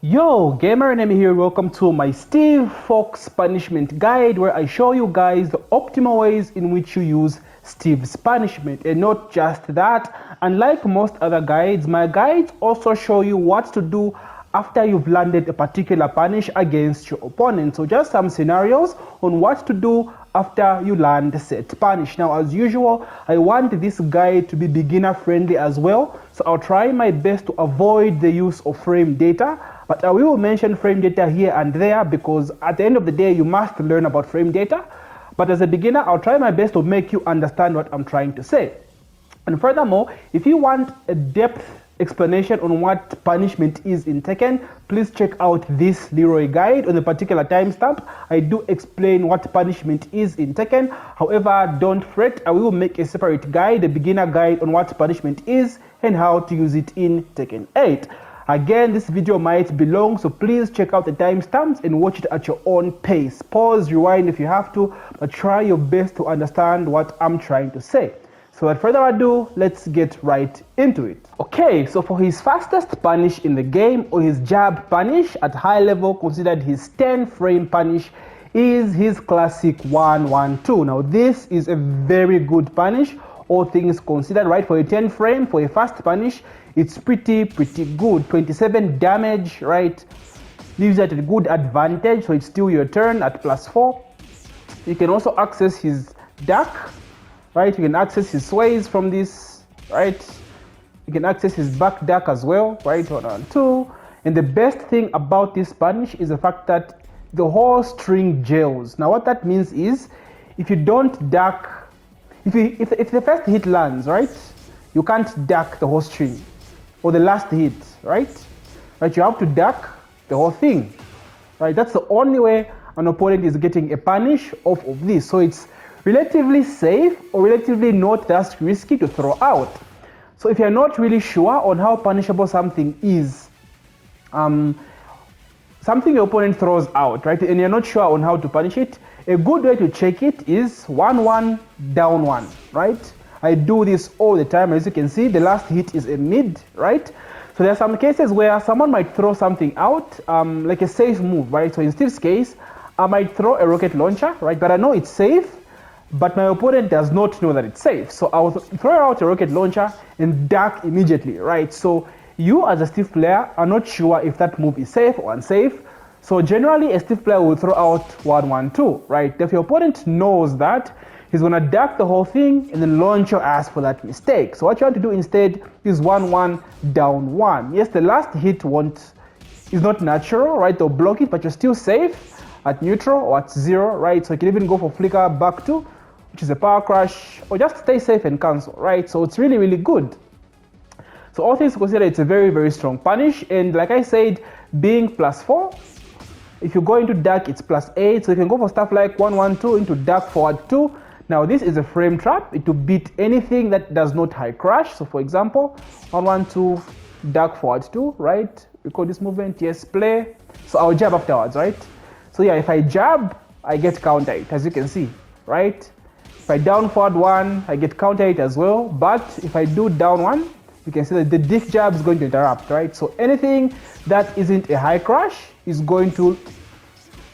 Yo, GamerNemy here. Welcome to my Steve Fox punishment guide, where I show you guys the optimal ways in which you use Steve's punishment. And not just that, unlike most other guides, my guides also show you what to do after you've landed a particular punish against your opponent. So just some scenarios on what to do after you land set punish. Now, as usual, I want this guide to be beginner friendly as well, so I'll try my best to avoid the use of frame data, but I will mention frame data here and there because at the end of the day you must learn about frame data. But as a beginner, I'll try my best to make you understand what I'm trying to say. And furthermore, if you want a depth explanation on what punishment is in Tekken, please check out this Leroy guide on a particular timestamp. I do explain what punishment is in Tekken. However, don't fret, I will make a separate guide, a beginner guide on what punishment is and how to use it in Tekken 8. Again, this video might be long, so please check out the timestamps and watch it at your own pace. Pause, rewind if you have to, but try your best to understand what I'm trying to say. So without further ado, let's get right into it. Okay, so for his fastest punish in the game, or his jab punish at high level, considered his 10 frame punish, is his classic 1-1-2. Now this is a very good punish, all things considered, right? For a 10 frame, for a fast punish, it's pretty good. 27 damage, right? Leaves you at a good advantage, so it's still your turn at +4. You can also access his duck, right? You can access his sways from this, right? You can access his back duck as well, right? 1-1-2. And the best thing about this punish is the fact that the whole string gels. Now what that means is, if you don't duck, if the first hit lands, right? You can't duck the whole string, or the last hit, right? Right, you have to duck the whole thing, right? That's the only way an opponent is getting a punish off of this. So it's relatively safe, or relatively not that risky to throw out. So if you're not really sure on how punishable something is, something your opponent throws out, right, and you're not sure on how to punish it, a good way to check it is 1-1 down 1, right? I do this all the time. As you can see, the last hit is a mid, right? So there are some cases where someone might throw something out, like a safe move, right? So in Steve's case, I might throw a rocket launcher, right? But I know it's safe, but my opponent does not know that it's safe. So I will throw out a rocket launcher and duck immediately, right? So you as a Steve player are not sure if that move is safe or unsafe. So generally a Steve player will throw out 1-1-2, right? If your opponent knows that, he's gonna duck the whole thing and then launch your ass for that mistake. So what you want to do instead is 1-1 down 1. Yes, the last hit is not natural, right? They'll block it, but you're still safe at neutral or at 0, right? So you can even go for flicker back 2, which is a power crash, or just stay safe and cancel, right? So it's really good. So all things considered, it's a very strong punish. And like I said, being +4, if you go into duck, it's +8. So you can go for stuff like 1-1-2 into duck forward 2. Now this is a frame trap. It will beat anything that does not high crash. So for example, 1-1-2 duck forward 2, right? We call this movement, yes, play. So I'll jab afterwards, right? So yeah, if I jab, I get counter it, as you can see, right? If I down forward 1, I get counter it as well. But if I do down 1, you can see that the dick jab is going to interrupt, right? So anything that isn't a high crash is going to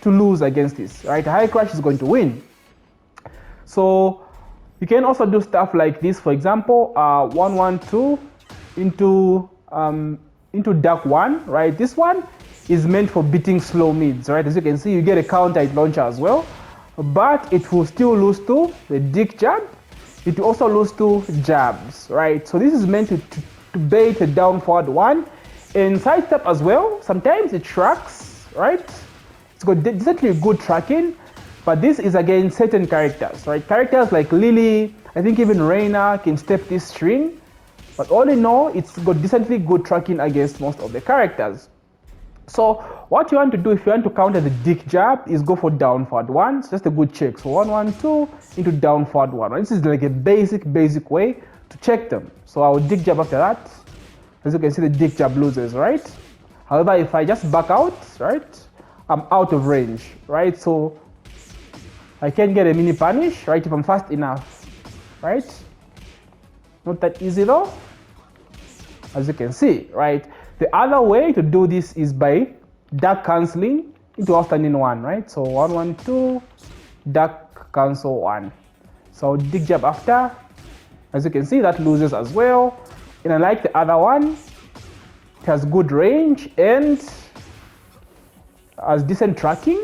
lose against this, right? A high crash is going to win. So you can also do stuff like this. For example, 1-1-2 into duck 1, right? This one is meant for beating slow mids, right? As you can see, you get a counter hit launcher as well, but it will still lose to the dick jab. It will also lose to jabs, right? So this is meant to bait a down forward 1 and sidestep as well. Sometimes it tracks, right? It's got definitely good tracking, but this is against certain characters, right? Characters like Lily, I think even Reina can step this string, but all in all, it's got decently good tracking against most of the characters. So what you want to do if you want to counter the dick jab is go for down forward 1. It's just a good check. So 1-1-2 into down forward 1. This is like a basic way to check them. So I will dick jab after that. As you can see, the dick jab loses, right? However, if I just back out, right, I'm out of range, right? So I can get a mini punish, right, if I'm fast enough, right? Not that easy though, as you can see, right? The other way to do this is by duck cancelling into outstanding 1, right? So 1, 1, 2, duck cancel 1. So dig jab after. As you can see, that loses as well. And unlike the other one, it has good range and has decent tracking.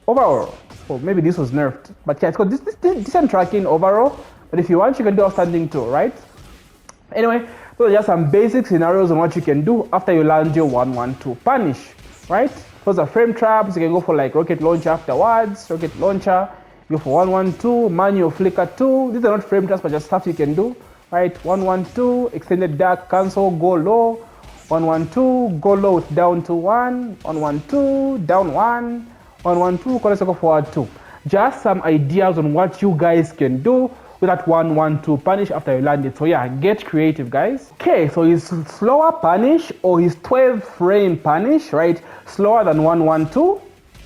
Overall, well, maybe this was nerfed, but yeah, it's got this decent tracking overall. But if you want, you can do outstanding too, right? Anyway, those are just some basic scenarios on what you can do after you land your 1-1-2 punish, right? Those are frame traps. You can go for like rocket launcher afterwards, rocket launcher. You go for 1-1-2, manual flicker 2. These are not frame traps, but just stuff you can do, right? 1-1-2, extended duck, cancel, go low. 1-1-2, go low with down to 1. 1-1-2, down 1. 1-1-2, quarter circle forward 2. Just some ideas on what you guys can do with that 1-1-2 punish after you land it. So yeah, get creative, guys. Okay, so his slower punish or his 12 frame punish, right? Slower than 1-1-2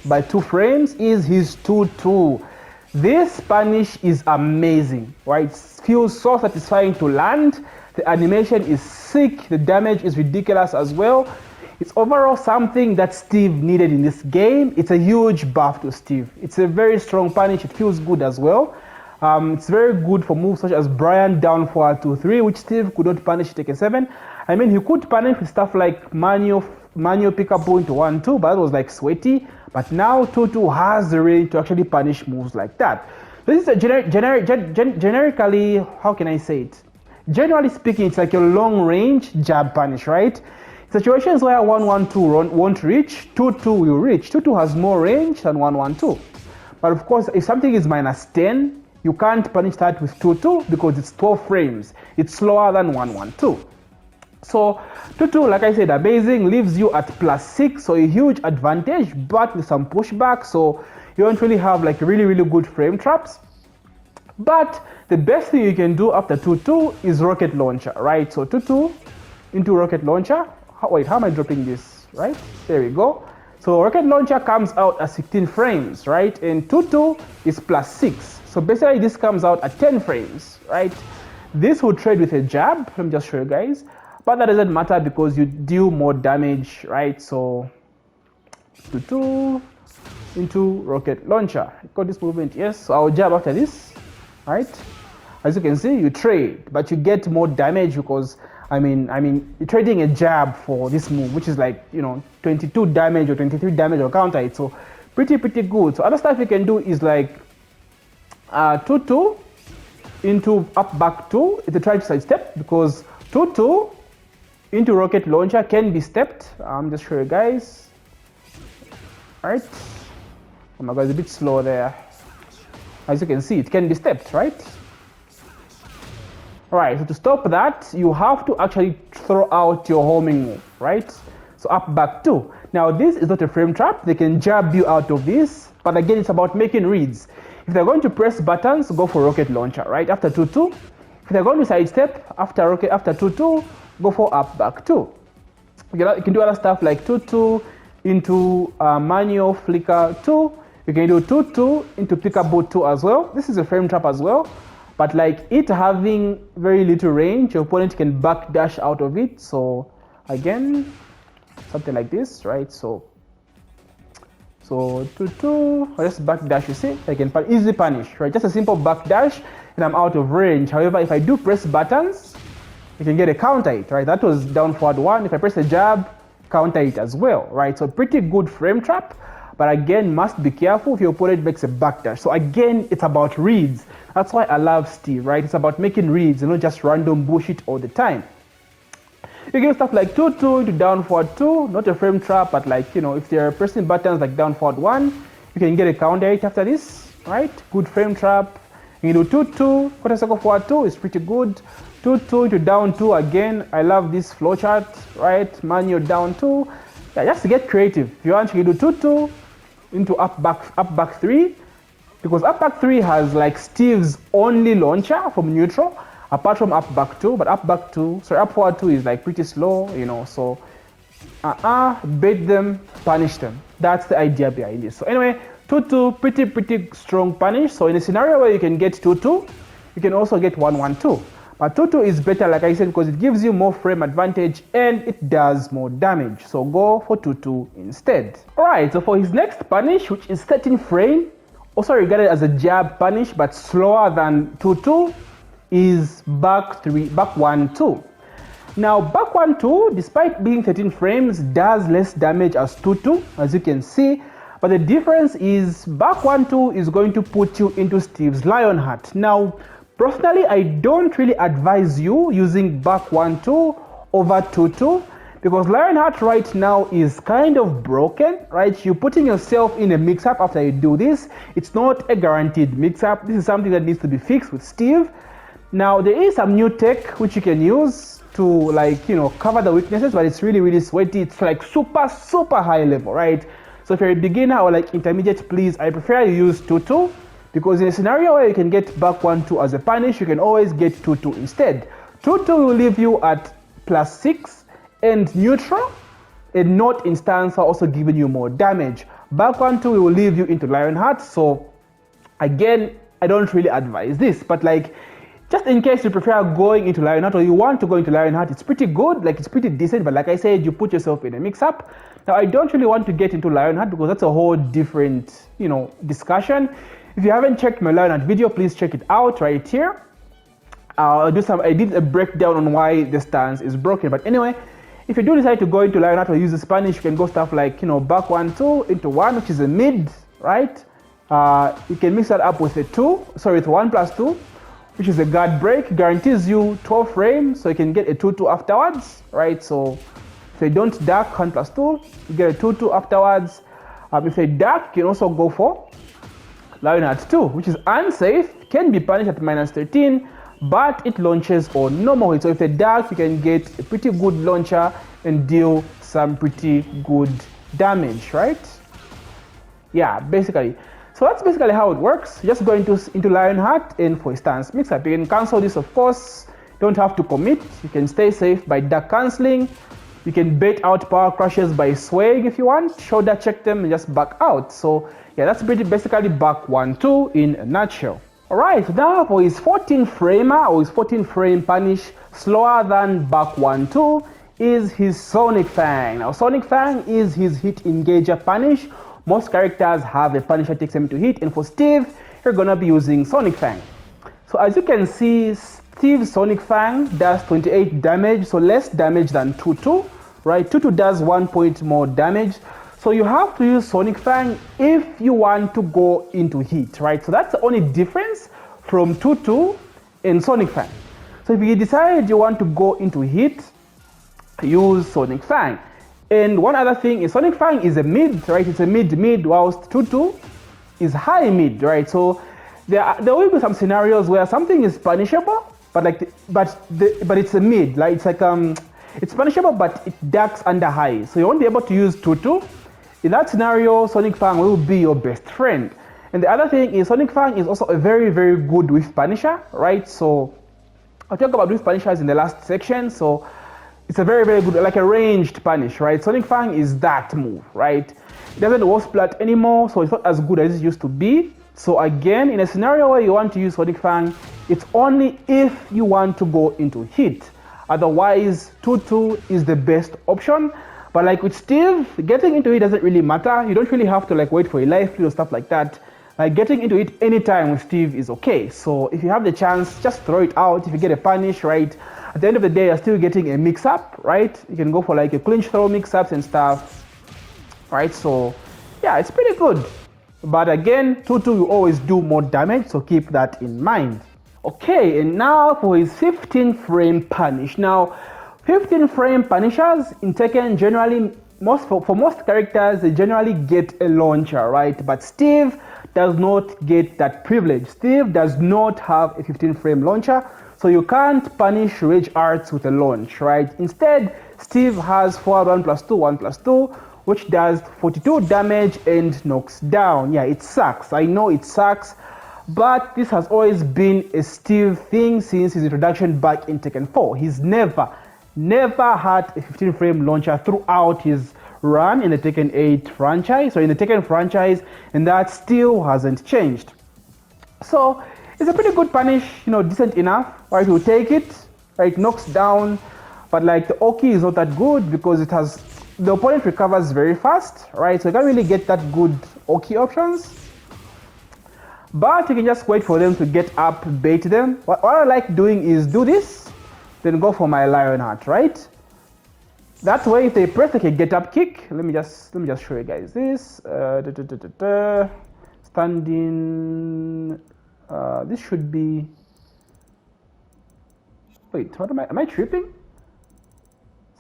by 2 frames is his 2-2. This punish is amazing, right? It feels so satisfying to land. The animation is sick. The damage is ridiculous as well. It's overall something that Steve needed in this game. It's a huge buff to Steve. It's a very strong punish. It feels good as well. It's very good for moves such as Brian down forward 2-3, which Steve could not punish Tekken 7. I mean, he could punish with stuff like manual pickable into 1-2, but that was like sweaty. But now 2-2 has the range to actually punish moves like that. This is a generically, how can I say it? Generally speaking, it's like a long range jab punish, right? Situations where 1-1-2 won't reach, 2-2 will reach. 2-2 has more range than 1-1-2. But of course, if something is -10, you can't punish that with 2-2 because it's 12 frames. It's slower than 1-1-2. So 2-2, like I said, amazing, leaves you at +6, so a huge advantage, but with some pushback, so you don't really have like really, really good frame traps. But the best thing you can do after 2-2 is rocket launcher, right? So 2-2 into rocket launcher. Wait, how am I dropping this, right? There we go. So rocket launcher comes out at 16 frames, right? And 2-2 is +6. So basically this comes out at 10 frames, right? This will trade with a jab. Let me just show you guys. But that doesn't matter because you deal more damage, right? So 2-2 into rocket launcher. Got this movement, yes. So I'll jab after this, right? As you can see, you trade, but you get more damage because I mean, you're trading a jab for this move, which is like, 22 damage or 23 damage or counter it. So pretty good. So other stuff you can do is like 2-2 into up back 2. It's a try to side step because 2-2 into rocket launcher can be stepped. Just show you guys. Right? Oh my god, it's a bit slow there. As you can see, it can be stepped, right? Right, so to stop that, you have to actually throw out your homing move, right? So up back 2. Now this is not a frame trap. They can jab you out of this, but again, it's about making reads. If they're going to press buttons, go for rocket launcher, right? After 2-2. If they're going to sidestep after 2-2, go for up back 2. You can do other stuff like 2-2 into manual flicker 2. You can do 2-2 into pickable 2 as well. This is a frame trap as well. But like it having very little range, your opponent can backdash out of it. So again, something like this, right? So 2-2, just backdash, you see, I can easily punish, right? Just a simple backdash and I'm out of range. However, if I do press buttons, you can get a counter it, right? That was down forward 1. If I press a jab, counter it as well, right? So pretty good frame trap. But again, must be careful if your opponent makes a backdash. So again, it's about reads. That's why I love Steve, right? It's about making reads and not just random bullshit all the time. You can do stuff like 2-2 into down forward 2, not a frame trap, but like, if they're pressing buttons like down forward 1, you can get a counter hit after this, right? Good frame trap. You can do 2-2, quarter circle forward 2 is pretty good. 2-2 into down 2, again, I love this flowchart, right? Manual down 2. Yeah, just to get creative. If you want, you can do 2-2 into up back 3, because up back 3 has like Steve's only launcher from neutral, apart from up back 2, but up forward 2 is like pretty slow, so bait them, punish them. That's the idea behind this. So anyway, 2-2, pretty strong punish. So in a scenario where you can get 2-2, you can also get 1-1-2. But 2-2 is better, like I said, because it gives you more frame advantage and it does more damage. So go for 2-2 instead. Alright, so for his next punish, which is 13 frame, also regarded as a jab punish but slower than 2-2, is back 1-2. Now back 1-2, despite being 13 frames, does less damage as 2-2, as you can see. But the difference is back 1-2 is going to put you into Steve's Lionheart. Now, personally, I don't really advise you using back 1-2 over 2-2 because Lionheart right now is kind of broken, right? You're putting yourself in a mix-up after you do this. It's not a guaranteed mix-up. This is something that needs to be fixed with Steve. Now, there is some new tech which you can use to, like, you know, cover the weaknesses, but it's really, really sweaty. It's like super, super high level, right? So if you're a beginner or like intermediate, please, I prefer you use 2-2 because in a scenario where you can get back 1-2 as a punish, you can always get 2-2 instead. 2-2 will leave you at +6 and neutral, and not in stance are also giving you more damage. Back 1-2 will leave you into Lionheart, so again, I don't really advise this, but like, just in case you prefer going into Lionheart or you want to go into Lionheart, it's pretty good, like it's pretty decent, but like I said, you put yourself in a mix-up. Now, I don't really want to get into Lionheart because that's a whole different, you know, discussion. If you haven't checked my Lionheart video, please check it out right here. I did a breakdown on why the stance is broken, but anyway, if you do decide to go into Lionheart or use the Spanish, you can go stuff like, you know, back 1-2 into 1, which is a mid, right? You can mix that up with with 1+2, which is a guard break, guarantees you 12 frames, so you can get a 2-2 afterwards, right? So if they don't duck 1+2, you get a 2-2 afterwards. If they duck, you can also go for Lionheart 2, which is unsafe, can be punished at -13, but it launches on normal hit. So if they duck, you can get a pretty good launcher and deal some pretty good damage, right? Yeah, basically. So that's basically how it works. Just go into Lionheart and for a stance mix-up. You can cancel this, of course. Don't have to commit. You can stay safe by duck cancelling. You can bait out power crushes by swaying if you want. Shoulder check them and just back out. So yeah, that's basically back 1-2 in a nutshell. Alright, now for his 14 framer or his 14 frame punish slower than back 1-2 is his Sonic Fang. Now Sonic Fang is his hit engager punish. Most characters have a punish that takes them to hit, and for Steve, you're gonna be using Sonic Fang. So as you can see, Steve's Sonic Fang does 28 damage, so less damage than 2-2, right? 2-2 does 1 point more damage. So you have to use Sonic Fang if you want to go into hit, right? So that's the only difference from 2-2 and Sonic Fang. So if you decide you want to go into hit, use Sonic Fang. And one other thing is Sonic Fang is a mid, right? It's a mid, whilst 2-2 is high mid, right? So there will be some scenarios where something is punishable, but it's a mid, like it's like it's punishable, but it ducks under high. So you won't be able to use 2-2. In that scenario, Sonic Fang will be your best friend. And the other thing is Sonic Fang is also a very, very good Whiff Punisher, right? So I'll talk about Whiff Punishers in the last section. So it's a very, very good, like a ranged punish, right? Sonic Fang is that move, right? It doesn't war splat anymore, so it's not as good as it used to be. So again, in a scenario where you want to use Sonic Fang, it's only if you want to go into hit. Otherwise, 2-2 is the best option. But like with Steve, getting into it doesn't really matter. You don't really have to like wait for a life lead or stuff like that. Like getting into it anytime with Steve is okay. So if you have the chance, just throw it out. If you get a punish, right? At the end of the day, you're still getting a mix-up, right? You can go for like a clinch throw mix-ups and stuff, right? So yeah, it's pretty good. But again, 2-2 will always do more damage, so keep that in mind. Okay, and now for his 15 frame punish. Now, 15 frame punishers in Tekken generally, for most characters, they generally get a launcher, right? But Steve does not get that privilege. Steve does not have a 15 frame launcher, so you can't punish Rage Arts with a launch, right? Instead, Steve has forward 1+2, which does 42 damage and knocks down. Yeah, it sucks. I know it sucks, but this has always been a Steve thing since his introduction back in Tekken 4. He's never had a 15 frame launcher throughout his run in the Tekken 8 franchise, or in the Tekken franchise, and that still hasn't changed. So It's a pretty good punish, you know, decent enough. Right, you take it, right, knocks down, but like the Oki is not that good because it has, the opponent recovers very fast, right? So you can't really get that good Oki options. But you can just wait for them to get up, bait them. What I like doing is do this, then go for my Lionheart, right? That way, if they press like a get up kick, let me just show you guys this. Standing. This should be. Wait, what am I tripping?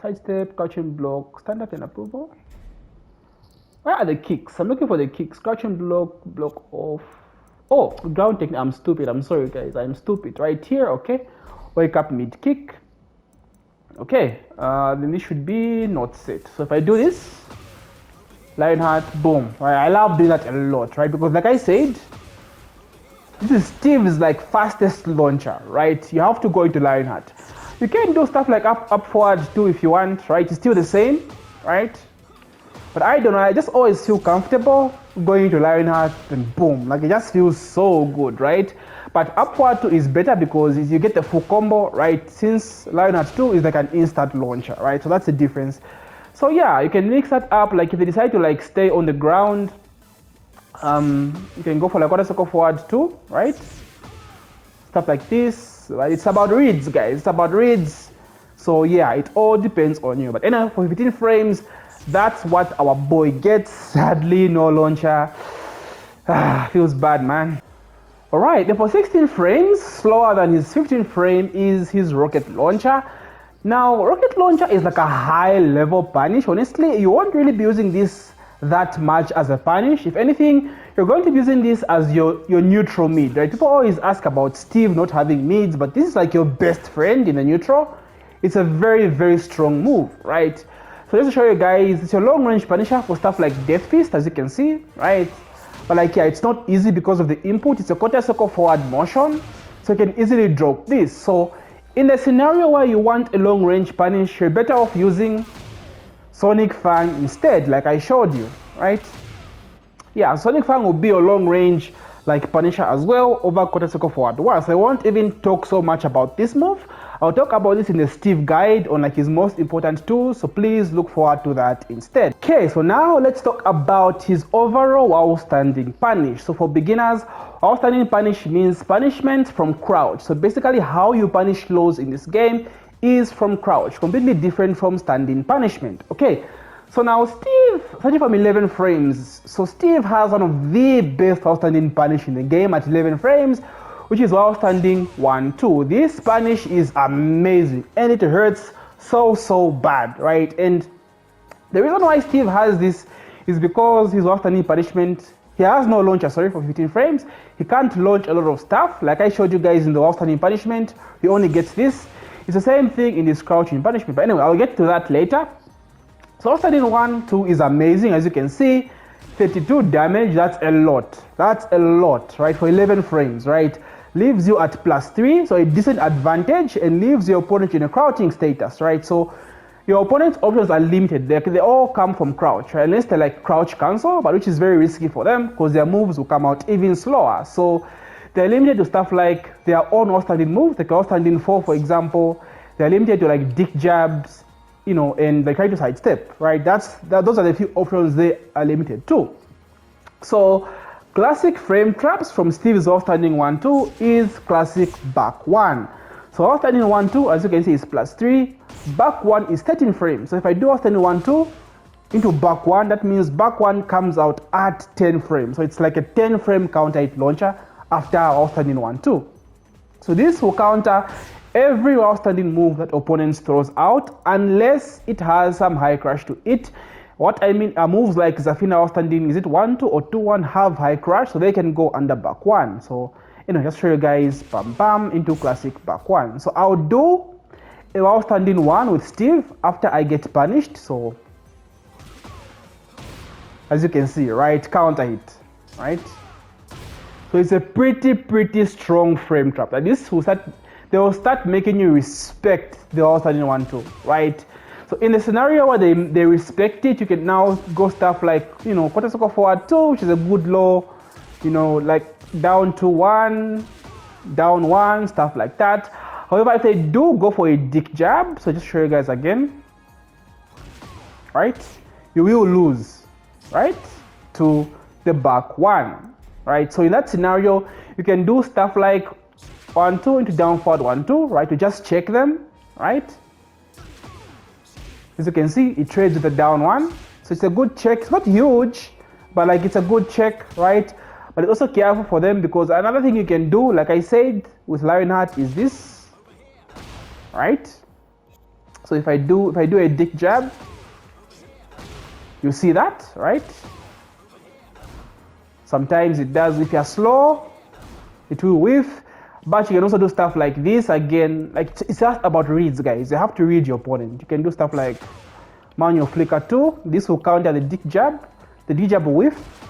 Sidestep, crouch and block, stand up and approval. Where are the kicks? I'm looking for the kicks. Crouch and block, block off. Oh, ground technique. I'm stupid. I'm sorry, guys. I'm stupid. Right here, okay. Wake up mid kick. Okay, then this should be not set. So if I do this, Lionheart, boom. Right, I love doing that a lot, right? Because like I said, this is Steve's like fastest launcher, right? You have to go into Lionheart. You can do stuff like up forward too if you want, right? It's still the same, right? But I don't know, I just always feel comfortable going into Lionheart and boom, like it just feels so good, right? But upward 2 is better because you get the full combo, right? Since Lionheart 2 is like an instant launcher, right? So that's the difference. So yeah, you can mix that up. Like if you decide to like stay on the ground, you can go for like quarter circle forward 2, right? Stuff like this, right? It's about reads, guys. It's about reads. So yeah, it all depends on you. But anyway, for 15 frames, that's what our boy gets. Sadly, no launcher. Feels bad, man. Alright, then for 16 frames, slower than his 15 frame is his rocket launcher. Now, rocket launcher is like a high level punish. Honestly, you won't really be using this that much as a punish. If anything, you're going to be using this as your neutral mid, right? People always ask about Steve not having mids, but this is like your best friend in the neutral. It's a very, very strong move, right? So just to show you guys, it's your long range punisher for stuff like Death Fist, as you can see, right? But like, yeah, it's not easy because of the input. It's a quarter circle forward motion, so you can easily drop this. So in the scenario where you want a long range punish, you're better off using Sonic Fang instead, like I showed you, right? Yeah, Sonic Fang will be a long range like punisher as well over quarter circle forward one. So I won't even talk so much about this move. I'll talk about this in the Steve guide on like his most important tools, so please look forward to that instead. Okay, so now let's talk about his overall outstanding punish. So for beginners, outstanding punish means punishment from crouch. So basically how you punish lows in this game is from crouch, completely different from standing punishment. Okay, so now Steve, starting from 11 frames. So Steve has one of the best outstanding punish in the game at 11 frames, which is outstanding 1-2. This punish is amazing and it hurts so bad, right? And the reason why Steve has this is because his outstanding punishment, he has no launcher, sorry, for 15 frames. He can't launch a lot of stuff. Like I showed you guys in the outstanding punishment, he only gets this. It's the same thing in this crouching punishment. But anyway, I'll get to that later. So outstanding 1-2 is amazing, as you can see. 32 damage, that's a lot. That's a lot, right? For 11 frames, right? Leaves you at +3, so a decent advantage, and leaves your opponent in a crouching status, right? So your opponent's options are limited. They all come from crouch, right? Unless they like crouch cancel, but which is very risky for them because their moves will come out even slower. So they're limited to stuff like their own outstanding moves, like outstanding 4, for example. They're limited to like dick jabs, you know, and they try to sidestep, right? Those are the few options they are limited to. So classic frame traps from Steve's outstanding 1-2 is classic back 1. So outstanding 1-2, as you can see, is +3. Back 1 is 13 frames. So if I do outstanding 1-2 into back 1, that means back 1 comes out at 10 frames. So it's like a 10 frame counter hit launcher after outstanding 1-2. So this will counter every outstanding move that opponents throws out unless it has some high crash to it. What I mean are moves like Zafina outstanding, is it 1-2 or 2-1 have high crash, so they can go under back 1. So, you know, just show you guys bam into classic back 1. So I'll do a outstanding 1 with Steve after I get punished. So as you can see, right, counter hit, right? So it's a pretty strong frame trap. Like this will start, they will start making you respect the outstanding 1-2, right? So in the scenario where they respect it, you can now go stuff like, you know, quarter circle forward 2, which is a good low, you know, like down to 1, down 1, stuff like that. However, if they do go for a dick jab, so just show you guys again, right? You will lose, right, to the back 1, right? So in that scenario, you can do stuff like 1-2 into down forward 1-2, right? To just check them, right? As you can see, it trades with the down 1. So it's a good check. It's not huge, but like it's a good check, right? But it's also careful for them because another thing you can do, like I said, with Lionheart is this, right? So if I do a dick jab, you see that, right? Sometimes it does. If you're slow, it will whiff. But you can also do stuff like this again. Like it's just about reads, guys. You have to read your opponent. You can do stuff like manual flicker 2. This will counter the dick jab. The dick jab will whiff.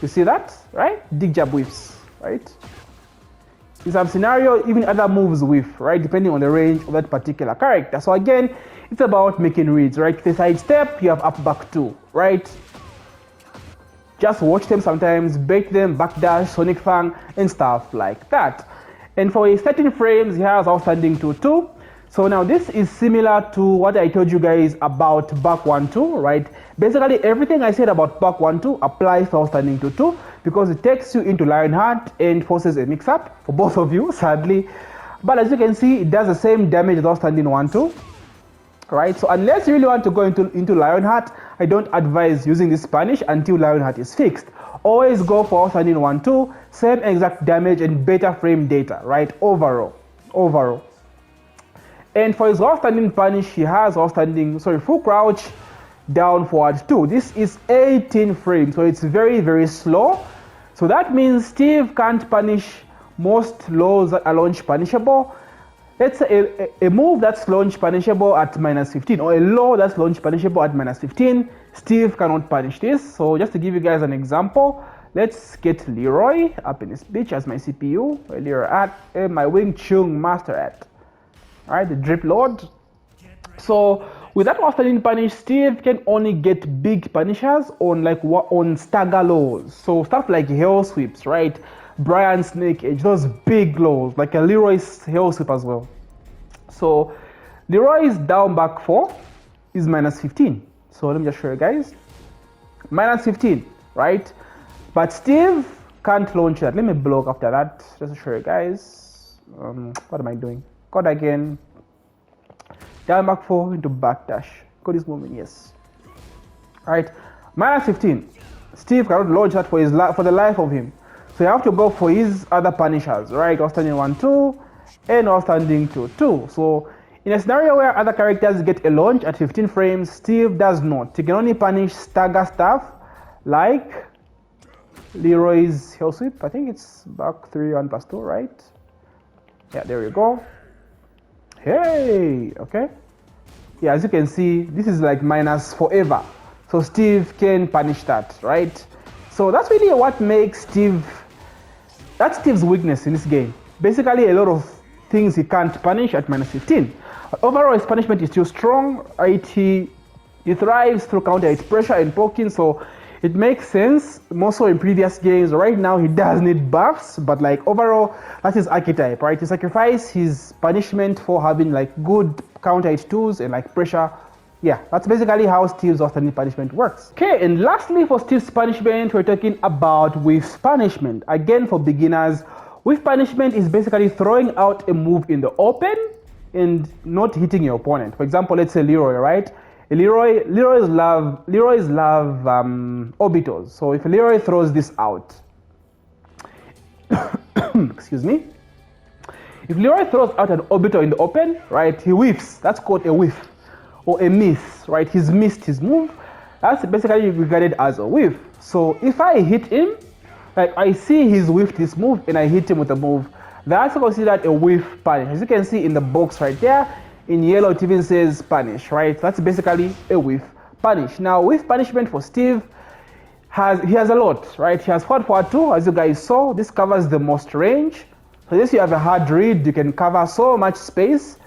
You see that, right? Dick jab whiffs, right? In some scenario, even other moves whiff, right? Depending on the range of that particular character. So again, it's about making reads, right? If they sidestep, you have up back 2, right? Just watch them sometimes, bait them, backdash, Sonic Fang, and stuff like that. And for a 13 frames, he has outstanding 2-2. So now this is similar to what I told you guys about back 1-2, right? Basically, everything I said about back 1-2 applies to outstanding 2-2 because it takes you into Lionheart and forces a mix-up for both of you, sadly. But as you can see, it does the same damage as outstanding 1-2. Right, so unless you really want to go into Lionheart, I don't advise using this Spanish until Lionheart is fixed. Always go for outstanding 1-2, same exact damage and better frame data, right? Overall. And for his outstanding punish, he has full crouch, down forward 2. This is 18 frames, so it's very, very slow. So that means Steve can't punish most lows that are launch punishable. Let's say a move that's launch punishable at -15 or a low that's launch punishable at -15. Steve cannot punish this. So just to give you guys an example, let's get Leroy up in this bitch as my CPU. Where Leroy at? My Wing Chun master at. Alright, the drip lord. So with that outstanding punish, Steve can only get big punishers on stagger lows. So stuff like hell sweeps, right? Brian Snake Edge, those big lows, like a Leroy's hell sweep as well. So Leroy's down back 4 is -15. So let me just show you guys. -15, right? But Steve can't launch that. Let me block after that, just to show you guys. What am I doing? Code again. Down back 4 into backdash. Code is moving, yes. Alright, -15. Steve cannot launch that for the life of him. So you have to go for his other punishers, right? Outstanding 1-2 and outstanding 2-2. So in a scenario where other characters get a launch at 15 frames, Steve does not. He can only punish stagger stuff like Leroy's hell sweep. I think it's back 3 1 +2, right? Yeah, there you go. Hey, okay. Yeah, as you can see, this is like minus forever. So Steve can punish that, right? So that's really what makes that's Steve's weakness in this game. Basically, a lot of things he can't punish at -15. But overall, his punishment is still strong, right? He thrives through counter hit pressure and poking, so it makes sense. More so in previous games. Right now, he does need buffs, but like overall, that's his archetype, right? To sacrifice his punishment for having like good counter hit tools and like pressure. Yeah, that's basically how Steve's alternate punishment works. Okay, and lastly for Steve's punishment, we're talking about Whiff Punishment. Again, for beginners, Whiff Punishment is basically throwing out a move in the open and not hitting your opponent. For example, let's say Leroy, right? Leroy's love orbitals. So if Leroy throws this out, excuse me. If Leroy throws out an orbital in the open, right, he whiffs. That's called a whiff. Or a miss, right? He's missed his move. That's basically regarded as a whiff. So if I hit him, like I see he's whiffed this move and I hit him with a move, that's considered a whiff punish. As you can see in the box right there, in yellow it even says punish, right? That's basically a whiff punish. Now whiff punishment for Steve, he has a lot, right? He has forward 2, as you guys saw. This covers the most range. So this you have a hard read, you can cover so much space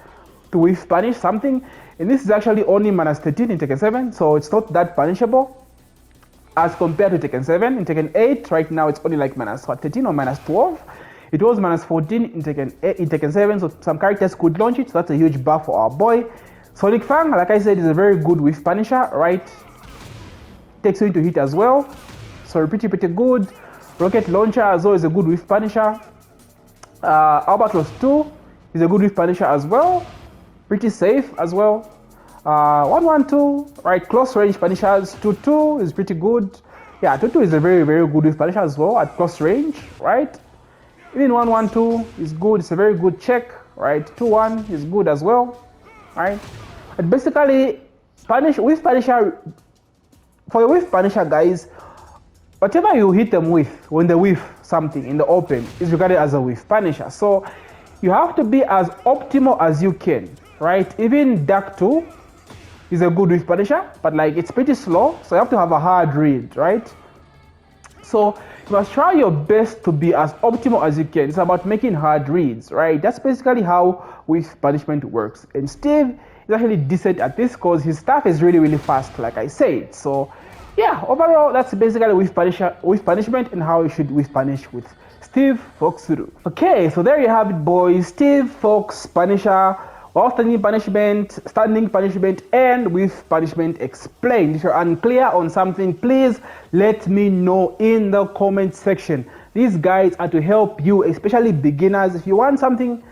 to whiff punish something. And this is actually only -13 in Tekken 7, so it's not that punishable as compared to Tekken 7. In Tekken 8, right now it's only like -13 or -12. It was minus 14 in Tekken 7, so some characters could launch it, so that's a huge buff for our boy. Sonic Fang, like I said, is a very good Whiff Punisher, right? Takes you into hit as well, so pretty good. Rocket Launcher as well is a good Whiff Punisher. Albatross 2 is a good Whiff Punisher as well, pretty safe as well. 112, right? Close range Punishers. 2 is pretty good. Yeah, 2 is a very good Whiff Punisher as well at close range, right? Even 112 is good. It's a very good check, right? 2-1 is good as well, right? But basically, Whiff Punisher, for the Whiff Punisher guys, whatever you hit them with when they whiff something in the open is regarded as a Whiff Punisher. So you have to be as optimal as you can, right? Even Dark 2 is a good Whiff Punisher, but like it's pretty slow, so you have to have a hard read, right? So you must try your best to be as optimal as you can. It's about making hard reads, right? That's basically how Whiff Punishment works. And Steve is actually decent at this because his stuff is really fast, like I said. So yeah, overall, that's basically Whiff Punishment and how you should Whiff Punish with Steve Fox. Okay, so there you have it, boys. Steve Fox Punisher, while standing punishment, and Whiff Punishment explained. If you're unclear on something, please let me know in the comment section. These guides are to help you, especially beginners. If you want something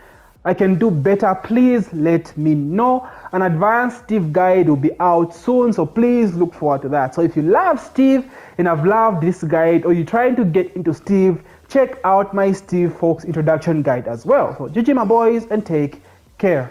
I can do better, please let me know. An advanced Steve guide will be out soon, so please look forward to that. So if you love Steve and have loved this guide, or you're trying to get into Steve, check out my Steve Fox introduction guide as well. So GG my boys, and take care.